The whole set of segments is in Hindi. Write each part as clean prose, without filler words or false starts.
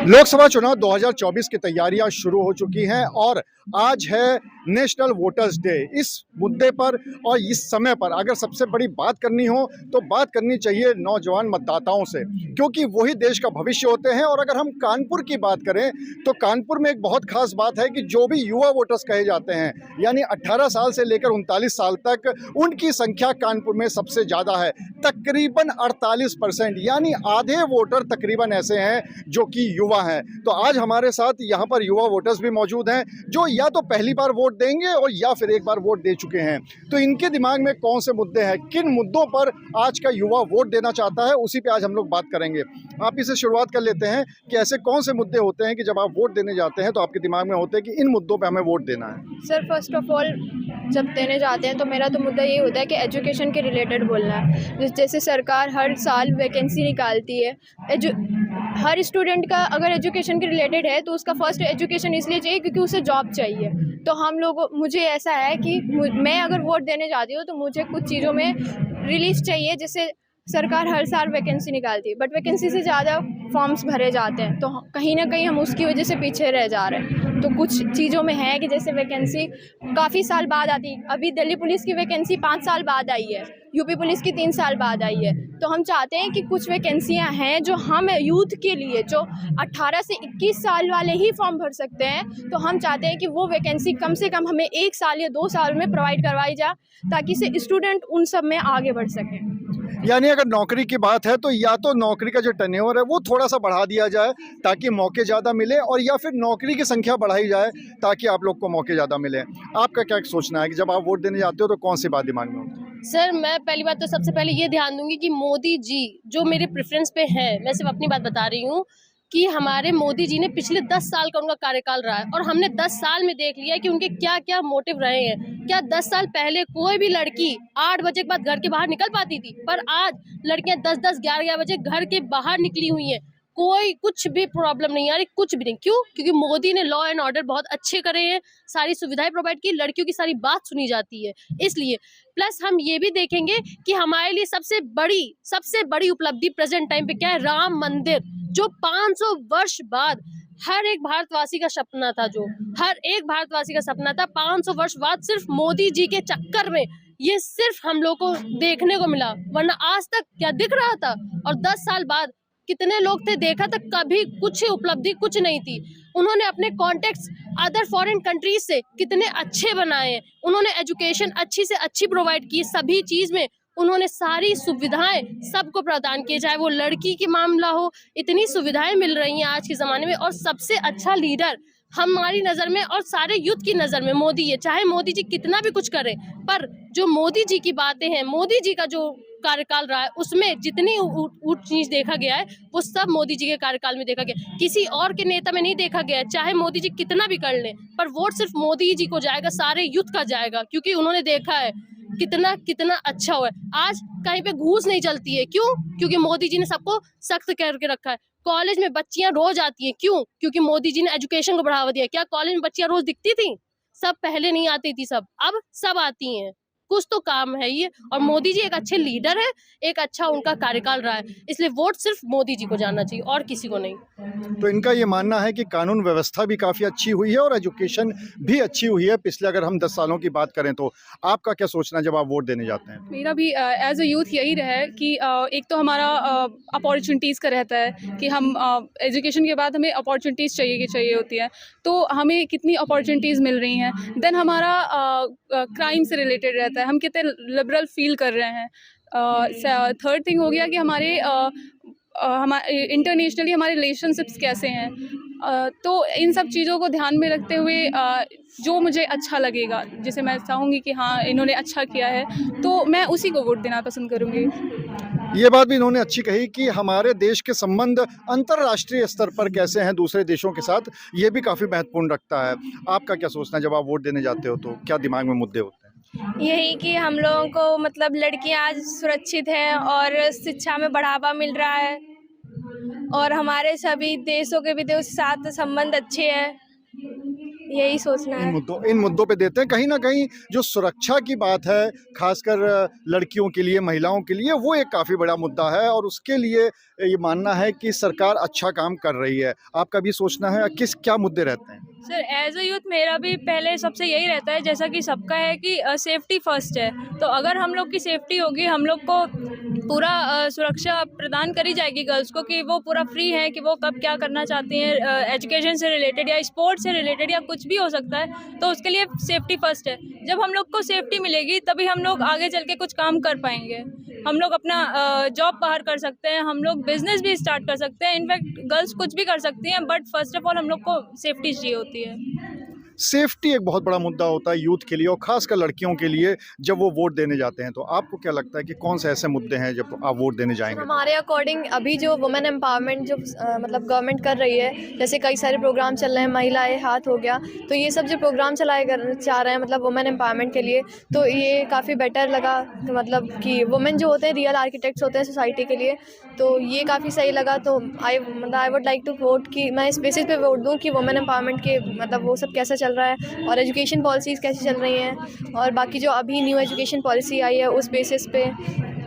लोकसभा चुनाव 2024 की तैयारियां शुरू हो चुकी हैं और आज है नेशनल वोटर्स डे। इस मुद्दे पर और इस समय पर अगर सबसे बड़ी बात करनी हो तो बात करनी चाहिए नौजवान मतदाताओं से, क्योंकि वही देश का भविष्य होते हैं। और अगर हम कानपुर की बात करें तो कानपुर में एक बहुत खास बात है कि जो भी युवा वोटर्स कहे जाते हैं, यानी 18 साल से लेकर 39 साल तक, उनकी संख्या कानपुर में सबसे ज़्यादा है, तकरीबन 48%, यानी आधे वोटर तकरीबन ऐसे हैं जो कि युवा हैं। तो आज हमारे साथ यहाँ पर युवा वोटर्स भी मौजूद हैं जो या तो पहली बार वोट देंगे और या फिर एक बार वोट दे चुके हैं। तो इनके दिमाग में कौन से मुद्दे हैं, किन मुद्दों पर आज का युवा वोट देना चाहता है, उसी पे आज हम लोग बात करेंगे। आप इसे शुरुआत कर लेते हैं कि ऐसे कौन से मुद्दे होते हैं कि जब आप वोट देने जाते हैं तो आपके दिमाग में होते हैं कि इन मुद्दों पर हमें वोट देना है। सर फर्स्ट ऑफ ऑल जब देने जाते हैं तो मेरा तो मुद्दा ये होता है कि एजुकेशन के रिलेटेड बोलना है। जैसे सरकार हर साल वैकेंसी निकालती है, हर स्टूडेंट का अगर एजुकेशन के रिलेटेड है तो उसका फर्स्ट एजुकेशन इसलिए चाहिए क्योंकि उसे जॉब चाहिए। तो हम लोग, मुझे ऐसा है कि मैं अगर वोट देने जाती हूँ तो मुझे कुछ चीज़ों में रिलीफ चाहिए। जैसे सरकार हर साल वैकेंसी निकालती है बट वैकेंसी से ज़्यादा फॉर्म्स भरे जाते हैं, तो कहीं ना कहीं हम उसकी वजह से पीछे रह जा रहे हैं। तो कुछ चीज़ों में है कि जैसे वैकेंसी काफ़ी साल बाद आती है। अभी दिल्ली पुलिस की वैकेंसी 5 साल बाद आई है, यूपी पुलिस की 3 साल बाद आई है। तो हम चाहते हैं कि कुछ वैकेंसियां हैं जो हम यूथ के लिए, जो 18 से 21 साल वाले ही फॉर्म भर सकते हैं, तो हम चाहते हैं कि वो वैकेंसी कम से कम हमें 1 साल या 2 साल में प्रोवाइड करवाई जाए ताकि से स्टूडेंट उन सब में आगे बढ़ सकें। यानी अगर नौकरी की बात है तो या तो नौकरी का जो टर्नओवर है वो थोड़ा सा बढ़ा दिया जाए ताकि मौके ज़्यादा मिले, और या फिर नौकरी की संख्या बढ़ाई जाए ताकि आप लोग को मौके ज़्यादा मिले। आपका क्या सोचना है कि जब आप वोट देने जाते हो तो कौन सी बात दिमाग में होती है? सर मैं पहली बात तो सबसे पहले ये ध्यान दूंगी कि मोदी जी जो मेरे प्रेफरेंस पे हैं, मैं सिर्फ अपनी बात बता रही हूँ कि हमारे मोदी जी ने पिछले 10 साल का उनका कार्यकाल रहा है और हमने 10 साल में देख लिया है कि उनके क्या क्या मोटिव रहे हैं। क्या 10 साल पहले कोई भी लड़की 8 बजे के बाद घर के बाहर निकल पाती थी, पर आज लड़कियां 10-10, 11-11 बजे घर के बाहर निकली हुई हैं, कोई कुछ भी प्रॉब्लम नहीं आ रही, कुछ भी नहीं। क्यों? क्योंकि मोदी ने लॉ एंड ऑर्डर बहुत अच्छे करे हैं, सारी सुविधाएं प्रोवाइड की, लड़कियों की सारी बात सुनी जाती है, इसलिए। प्लस हम ये भी देखेंगे कि हमारे लिए सबसे बड़ी उपलब्धि प्रेजेंट टाइम पे क्या है? राम मंदिर, जो 500 वर्ष बाद हर एक भारतवासी का सपना था, जो हर एक भारतवासी का सपना था, 500 वर्ष बाद सिर्फ मोदी जी के चक्कर में ये सिर्फ हम लोग को देखने को मिला, वरना आज तक क्या दिख रहा था। और 10 साल बाद कितने लोग थे देखा तक, कभी कुछ उपलब्धि कुछ नहीं थी। उन्होंने अपने कॉन्टेक्ट्स अदर फॉरेन कंट्रीज से कितने अच्छे बनाए हैं, उन्होंने एजुकेशन अच्छी से अच्छी प्रोवाइड की, सभी चीज में उन्होंने सारी सुविधाएं सबको प्रदान की, चाहे वो लड़की की मामला हो, इतनी सुविधाएं मिल रही हैं आज के ज़माने में। और सबसे अच्छा लीडर हमारी नज़र में और सारे यूथ की नज़र में मोदी है। चाहे मोदी जी कितना भी कुछ करें, पर जो मोदी जी की बातें हैं, मोदी जी का जो कार्यकाल रहा है, उसमें जितनी ऊंच नीच देखा गया है वो सब मोदी जी के कार्यकाल में देखा गया, किसी और के नेता में नहीं देखा गया है। चाहे मोदी जी कितना भी कर लें, पर वोट सिर्फ मोदी जी को जाएगा, सारे यूथ का जाएगा, क्योंकि उन्होंने देखा है कितना कितना अच्छा हुआ है। आज कहीं पे घूस नहीं चलती है, क्यों? क्योंकि मोदी जी ने सबको सख्त करके रखा है। कॉलेज में बच्चियां रोज आती हैं, क्यों? क्योंकि मोदी जी ने एजुकेशन को बढ़ावा दिया। क्या कॉलेज में बच्चियां रोज दिखती थी? सब पहले नहीं आती थी, सब अब सब आती हैं। कुछ तो काम है ये, और मोदी जी एक अच्छे लीडर है, एक अच्छा उनका कार्यकाल रहा है, इसलिए वोट सिर्फ मोदी जी को जाना चाहिए और किसी को नहीं। तो इनका ये मानना है कि कानून व्यवस्था भी काफ़ी अच्छी हुई है और एजुकेशन भी अच्छी हुई है पिछले, अगर हम 10 सालों की बात करें तो। आपका क्या सोचना है जब आप वोट देने जाते हैं? मेरा भी एज अ यूथ यही रहा है कि एक तो हमारा अपॉर्चुनिटीज़ का रहता है कि हम एजुकेशन के बाद हमें अपॉर्चुनिटीज़ चाहिए होती है, तो हमें कितनी अपॉर्चुनिटीज़ मिल रही हैं। देन हमारा क्राइम से रिलेटेड रहता है, हम कितने लिबरल फील कर रहे हैं। थर्ड थिंग हो गया कि हमारे इंटरनेशनली हमारे रिलेशनशिप्स कैसे हैं। तो इन सब चीज़ों को ध्यान में रखते हुए जो मुझे अच्छा लगेगा, जिसे मैं चाहूँगी कि हाँ इन्होंने अच्छा किया है, तो मैं उसी को वोट देना पसंद करूँगी। ये बात भी इन्होंने अच्छी कही कि हमारे देश के संबंध अंतर्राष्ट्रीय स्तर पर कैसे हैं दूसरे देशों के साथ, ये भी काफ़ी महत्वपूर्ण रखता है। आपका क्या सोचना है जब आप वोट देने जाते हो तो क्या दिमाग में मुद्दे होते हैं? यही कि हम लोगों को मतलब लड़कियां आज सुरक्षित हैं और शिक्षा में बढ़ावा मिल रहा है और हमारे सभी देशों के साथ संबंध अच्छे हैं। यही सोचना है। इन मुद्दों पे देते हैं। कहीं ना कहीं जो सुरक्षा की बात है, खासकर लड़कियों के लिए, महिलाओं के लिए, वो एक काफ़ी बड़ा मुद्दा है और उसके लिए ये मानना है कि सरकार अच्छा काम कर रही है। आपका भी सोचना है, किस क्या मुद्दे रहते हैं? सर एज अ यूथ मेरा भी पहले सबसे यही रहता है, जैसा कि सबका है कि सेफ्टी फर्स्ट है। तो अगर हम लोग की सेफ्टी होगी, हम लोग को पूरा सुरक्षा प्रदान करी जाएगी गर्ल्स को, कि वो पूरा फ्री है कि वो कब क्या करना चाहती हैं, एजुकेशन से रिलेटेड या स्पोर्ट्स से रिलेटेड या कुछ भी हो सकता है, तो उसके लिए सेफ्टी फर्स्ट है। जब हम लोग को सेफ्टी मिलेगी तभी हम लोग आगे चल के कुछ काम कर पाएंगे। हम लोग अपना जॉब बाहर कर सकते हैं, हम लोग बिजनेस भी स्टार्ट कर सकते हैं, इनफैक्ट गर्ल्स कुछ भी कर सकती हैं, बट फर्स्ट ऑफ ऑल हम लोग को सेफ्टी चाहिए होती है। सेफ्टी एक बहुत बड़ा मुद्दा होता है यूथ के लिए और खासकर लड़कियों के लिए जब वो वोट देने जाते हैं। तो आपको क्या लगता है कि कौन से ऐसे मुद्दे हैं जब आप वोट देने जाएंगे? हमारे अकॉर्डिंग अभी जो वुमेन एम्पावरमेंट जो मतलब गवर्नमेंट कर रही है, जैसे कई सारे प्रोग्राम चल रहे हैं, महिलाएं हाथ हो गया, तो ये सब जो प्रोग्राम चाह रहे हैं मतलब वुमेन एम्पावरमेंट के लिए, तो ये काफ़ी बेटर लगा। मतलब कि वुमेन जो होते हैं रियल आर्किटेक्ट्स होते हैं सोसाइटी के लिए, तो ये काफ़ी सही लगा। तो I would like to vote कि मैं इस बेसिस पे वोट दूँ कि वुमेन एम्पावरमेंट के मतलब वो सब कैसा चल रहा है और एजुकेशन पॉलिसीज़ कैसी चल रही हैं, और बाकी जो अभी न्यू एजुकेशन पॉलिसी आई है उस बेसिस पे,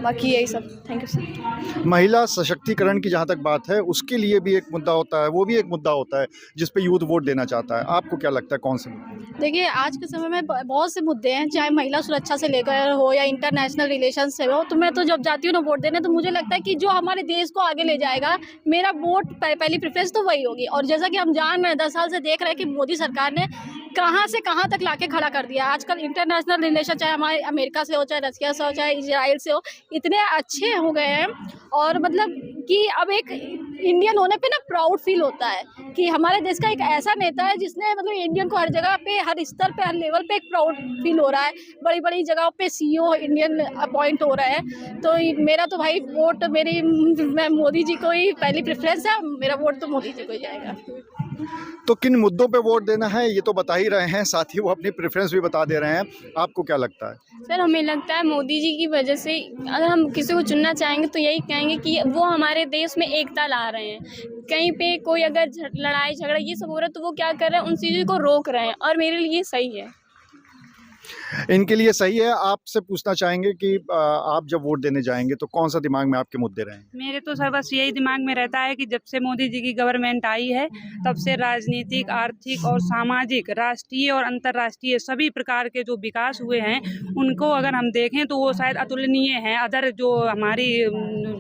बाकी यही सब। Thank you sir. महिला सशक्तिकरण की जहाँ तक बात है, उसके लिए भी एक मुद्दा होता है, वो भी एक मुद्दा होता है जिस पे यूथ वोट देना चाहता है। आपको क्या लगता है कौन से मुद्दे? देखिए, आज के समय में बहुत से मुद्दे हैं, चाहे महिला सुरक्षा से लेकर हो या इंटरनेशनल रिलेशन से हो। तो मैं तो जब जाती हूँ ना वोट देने, तो मुझे लगता है कि जो हमारे देश को आगे ले जाएगा, मेरा वोट पहली प्रेफरेंस तो वही होगी। और जैसा कि हम जान रहे हैं, 10 साल से देख रहे हैं कि मोदी सरकार ने कहाँ से कहाँ तक लाके खड़ा कर दिया। आजकल इंटरनेशनल रिलेशन चाहे हमारे अमेरिका से हो, चाहे रशिया से हो, चाहे इजराइल से हो, इतने अच्छे हो गए हैं। और मतलब कि अब एक इंडियन होने पे ना प्राउड फील होता है कि हमारे देश का एक ऐसा नेता है जिसने मतलब इंडियन को हर जगह पे, हर स्तर पे, हर लेवल पे एक प्राउड फील हो रहा है। बड़ी बड़ी जगहों पे CEO इंडियन अपॉइंट हो रहा है। तो मेरा तो भाई वोट मैं मोदी जी को ही पहली प्रेफरेंस है। मेरा वोट तो मोदी जी को ही जाएगा। तो किन मुद्दों पे वोट देना है ये तो बता ही रहे हैं, साथ ही वो अपनी प्रेफरेंस भी बता दे रहे हैं। आपको क्या लगता है? सर हमें लगता है मोदी जी की वजह से अगर हम किसी को चुनना चाहेंगे तो यही कहेंगे कि वो हमारे देश में एकता ला रहे हैं। कहीं पे कोई अगर लड़ाई झगड़ा ये सब हो रहा है तो वो क्या कर रहे हैं, उन चीज़ों को रोक रहे हैं, और मेरे लिए सही है। इनके लिए सही है। आपसे पूछना चाहेंगे कि आप जब वोट देने जाएंगे तो कौन सा दिमाग में आपके मुद्दे रहेंगे? मेरे तो सर बस यही दिमाग में रहता है कि जब से मोदी जी की गवर्नमेंट आई है तब से राजनीतिक, आर्थिक और सामाजिक, राष्ट्रीय और अंतर्राष्ट्रीय सभी प्रकार के जो विकास हुए हैं उनको अगर हम देखें तो वो शायद अतुलनीय हैं। अदर जो हमारी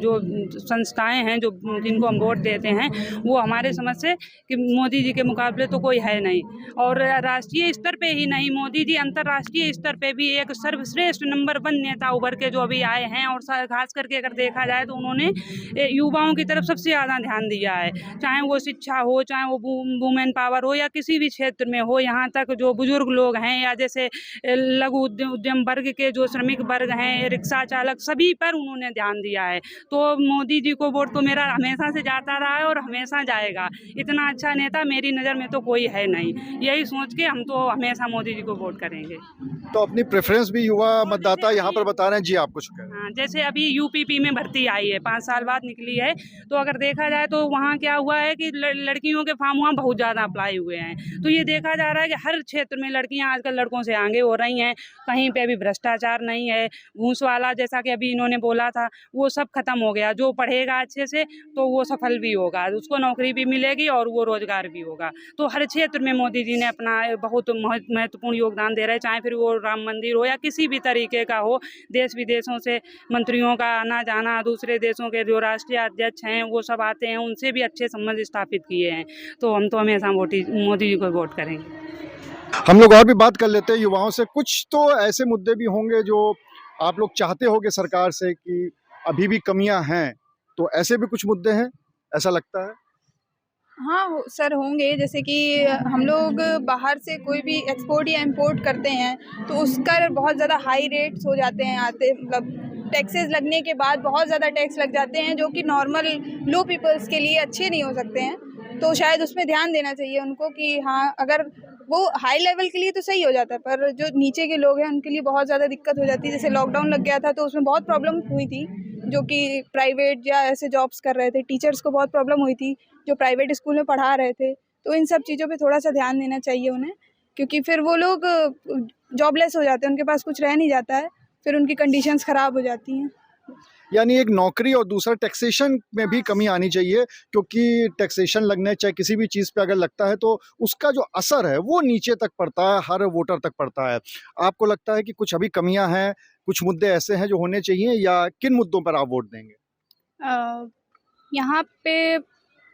जो संस्थाएं हैं जो जिनको हम वोट देते हैं वो हमारे समझ से कि मोदी जी के मुकाबले तो कोई है नहीं। और राष्ट्रीय स्तर पे ही नहीं, मोदी जी अंतर्राष्ट्रीय स्तर पे भी एक सर्वश्रेष्ठ नंबर 1 नेता उभर के जो अभी आए हैं। और खास करके अगर देखा जाए तो उन्होंने युवाओं की तरफ सबसे ज़्यादा ध्यान दिया है, चाहे वो शिक्षा हो, चाहे वो वुमेन पावर हो या किसी भी क्षेत्र में हो। यहाँ तक जो बुजुर्ग लोग हैं या जैसे लघु उद्यम वर्ग के जो श्रमिक वर्ग हैं, रिक्शा चालक, सभी पर उन्होंने ध्यान दिया है। तो मोदी जी को वोट तो मेरा हमेशा से जाता रहा है और हमेशा जाएगा। इतना अच्छा नेता मेरी नज़र में तो कोई है नहीं। यही सोच के हम तो हमेशा मोदी जी को वोट करेंगे। तो अपनी प्रेफरेंस भी युवा मतदाता यहाँ पर बता रहे हैं। जी, आप कुछ कह रहे हैं? हाँ, जैसे अभी UPP में भर्ती आई है, 5 साल बाद निकली है। तो अगर देखा जाए तो वहाँ क्या हुआ है कि लड़कियों के फॉर्म वहाँ बहुत ज़्यादा अप्लाई हुए हैं। तो ये देखा जा रहा है कि हर क्षेत्र में लड़कियाँ आजकल लड़कों से आगे हो रही हैं। कहीं पे भी भ्रष्टाचार नहीं है, घूस वाला जैसा कि अभी इन्होंने बोला था वो सब खत्म हो गया। जो पढ़ेगा अच्छे से तो वो सफल भी होगा, उसको नौकरी भी मिलेगी और वो रोजगार भी होगा। तो हर क्षेत्र में मोदी जी ने अपना बहुत महत्वपूर्ण योगदान दे रहे हैं, चाहे फिर वो राम मंदिर हो या किसी भी तरीके का हो। देश विदेशों से मंत्रियों का आना जाना, दूसरे देशों के जो राष्ट्रीय अध्यक्ष हैं वो सब आते हैं, उनसे भी अच्छे संबंध स्थापित किए हैं। तो हम तो हमेशा मोदी जी को वोट करेंगे। हम लोग और भी बात कर लेते हैं युवाओं से। कुछ तो ऐसे मुद्दे भी होंगे जो आप लोग चाहते होंगे सरकार से कि अभी भी कमियां हैं, तो ऐसे भी कुछ मुद्दे हैं, ऐसा लगता है? हाँ सर, होंगे। जैसे कि हम लोग बाहर से कोई भी एक्सपोर्ट या इंपोर्ट करते हैं तो उसका बहुत ज़्यादा हाई रेट्स हो जाते हैं, आते मतलब टैक्सेस लगने के बाद बहुत ज़्यादा टैक्स लग जाते हैं जो कि नॉर्मल लो पीपल्स के लिए अच्छे नहीं हो सकते हैं। तो शायद उसमें ध्यान देना चाहिए उनको कि हाँ, अगर वो हाई लेवल के लिए तो सही हो जाता है पर जो नीचे के लोग हैं उनके लिए बहुत ज़्यादा दिक्कत हो जाती है। जैसे लॉकडाउन लग गया था तो उसमें बहुत प्रॉब्लम हुई थी, जो कि प्राइवेट या ऐसे जॉब्स कर रहे थे, टीचर्स को बहुत प्रॉब्लम हुई थी जो प्राइवेट स्कूल में पढ़ा रहे थे। तो इन सब चीज़ों पे थोड़ा सा ध्यान देना चाहिए उन्हें क्योंकि फिर वो लोग जॉबलेस हो जाते हैं, उनके पास कुछ रह नहीं जाता है, फिर उनकी कंडीशंस ख़राब हो जाती हैं। यानी एक नौकरी और दूसरा टैक्सेशन में भी कमी आनी चाहिए, क्योंकि टैक्सेशन लगने चाहे किसी भी चीज़ पे अगर लगता है तो उसका जो असर है वो नीचे तक पड़ता है, हर वोटर तक पड़ता है। आपको लगता है कि कुछ अभी कमियां हैं, कुछ मुद्दे ऐसे हैं जो होने चाहिए, या किन मुद्दों पर आप वोट देंगे? यहाँ पे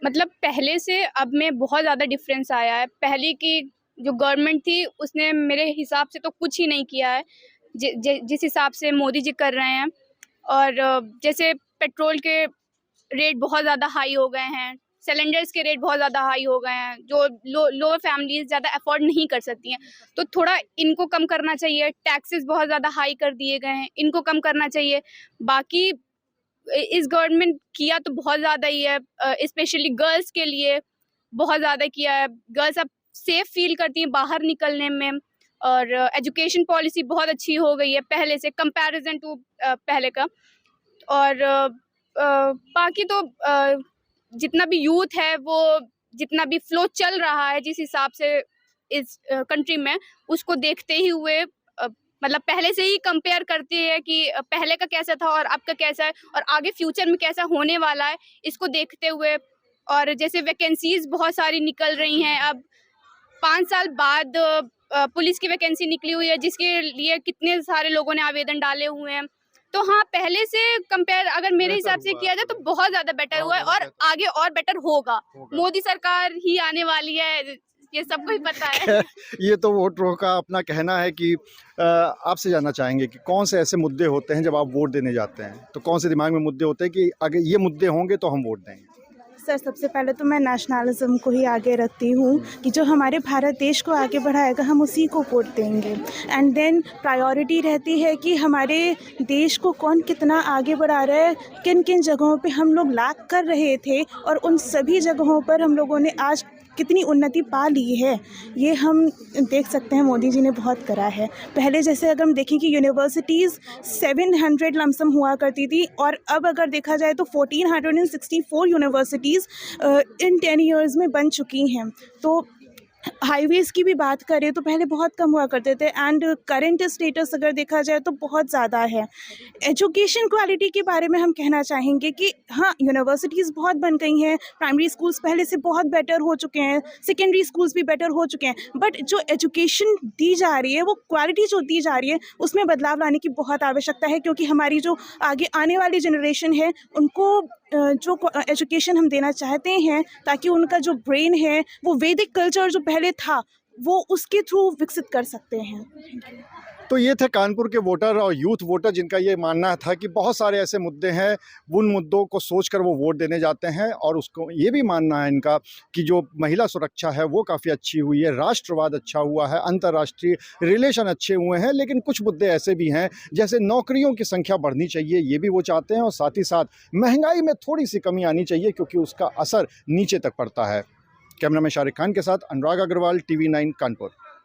मतलब पहले से अब में बहुत ज़्यादा डिफरेंस आया है। पहले की जो गवर्नमेंट थी उसने मेरे हिसाब से तो कुछ ही नहीं किया है जिस हिसाब से मोदी जी कर रहे हैं। और जैसे पेट्रोल के रेट बहुत ज़्यादा हाई हो गए हैं, सिलेंडर्स के रेट बहुत ज़्यादा हाई हो गए हैं, जो लोअर फैमिलीज ज़्यादा अफोर्ड नहीं कर सकती हैं, तो थोड़ा इनको कम करना चाहिए। टैक्सेस बहुत ज़्यादा हाई कर दिए गए हैं, इनको कम करना चाहिए। बाकी इस गवर्नमेंट किया तो बहुत ज़्यादा ही है, स्पेशली गर्ल्स के लिए बहुत ज़्यादा किया है। गर्ल्स अब सेफ फील करती हैं बाहर निकलने में, और एजुकेशन पॉलिसी बहुत अच्छी हो गई है पहले से कंपैरिजन टू पहले का। और बाकी तो जितना भी यूथ है वो जितना भी फ्लो चल रहा है जिस हिसाब से इस कंट्री में, उसको देखते ही हुए मतलब पहले से ही कंपेयर करते हैं कि पहले का कैसा था और अब का कैसा है और आगे फ्यूचर में कैसा होने वाला है, इसको देखते हुए। और जैसे वैकेंसीज बहुत सारी निकल रही हैं, अब 5 साल बाद पुलिस की वैकेंसी निकली हुई है जिसके लिए कितने सारे लोगों ने आवेदन डाले हुए हैं। तो हाँ, पहले से कंपेयर अगर मेरे हिसाब से किया जाए तो बहुत ज़्यादा बेटर हुआ है और आगे और बेटर होगा। मोदी सरकार ही आने वाली है, ये सबको ही पता है। ये तो वोटरों का अपना कहना है कि आपसे जानना चाहेंगे कि कौन से ऐसे मुद्दे होते हैं जब आप वोट देने जाते हैं, तो कौन से दिमाग में मुद्दे होते हैं कि अगर ये मुद्दे होंगे तो हम वोट देंगे? सर, सबसे पहले तो मैं नेशनलिज्म को ही आगे रखती हूँ कि जो हमारे भारत देश को आगे बढ़ाएगा हम उसी को वोट देंगे। एंड देन प्रायोरिटी रहती है कि हमारे देश को कौन कितना आगे बढ़ा रहा है, किन किन जगहों पे हम लोग लैग कर रहे थे और उन सभी जगहों पर हम लोगों ने आज कितनी उन्नति पा ली है, ये हम देख सकते हैं मोदी जी ने बहुत करा है। पहले जैसे अगर हम देखें कि यूनिवर्सिटीज़ 700 लमसम हुआ करती थी और अब अगर देखा जाए तो 1464 यूनिवर्सिटीज़ इन 10 ईयर्स में बन चुकी हैं। तो हाईवेज़ की भी बात करें तो पहले बहुत कम हुआ करते थे एंड करंट स्टेटस अगर देखा जाए तो बहुत ज़्यादा है। एजुकेशन क्वालिटी के बारे में हम कहना चाहेंगे कि हाँ, यूनिवर्सिटीज़ बहुत बन गई हैं, प्राइमरी स्कूल्स पहले से बहुत बेटर हो चुके हैं, सेकेंडरी स्कूल्स भी बेटर हो चुके हैं, बट जो एजुकेशन दी जा रही है, वो क्वालिटी जो दी जा रही है उसमें बदलाव लाने की बहुत आवश्यकता है, क्योंकि हमारी जो आगे आने वाली जनरेशन है उनको जो एजुकेशन हम देना चाहते हैं ताकि उनका जो ब्रेन है वो वैदिक कल्चर जो पहले था वो उसके थ्रू विकसित कर सकते हैं। तो ये थे कानपुर के वोटर और यूथ वोटर जिनका ये मानना था कि बहुत सारे ऐसे मुद्दे हैं, उन मुद्दों को सोचकर वो वोट देने जाते हैं। और उसको ये भी मानना है इनका कि जो महिला सुरक्षा है वो काफ़ी अच्छी हुई है, राष्ट्रवाद अच्छा हुआ है, अंतर्राष्ट्रीय रिलेशन अच्छे हुए हैं, लेकिन कुछ मुद्दे ऐसे भी हैं जैसे नौकरियों की संख्या बढ़नी चाहिए, ये भी वो चाहते हैं। और साथ ही साथ महंगाई में थोड़ी सी कमी आनी चाहिए क्योंकि उसका असर नीचे तक पड़ता है। कैमरा में शारिक खान के साथ अनुराग अग्रवाल, TV9 कानपुर।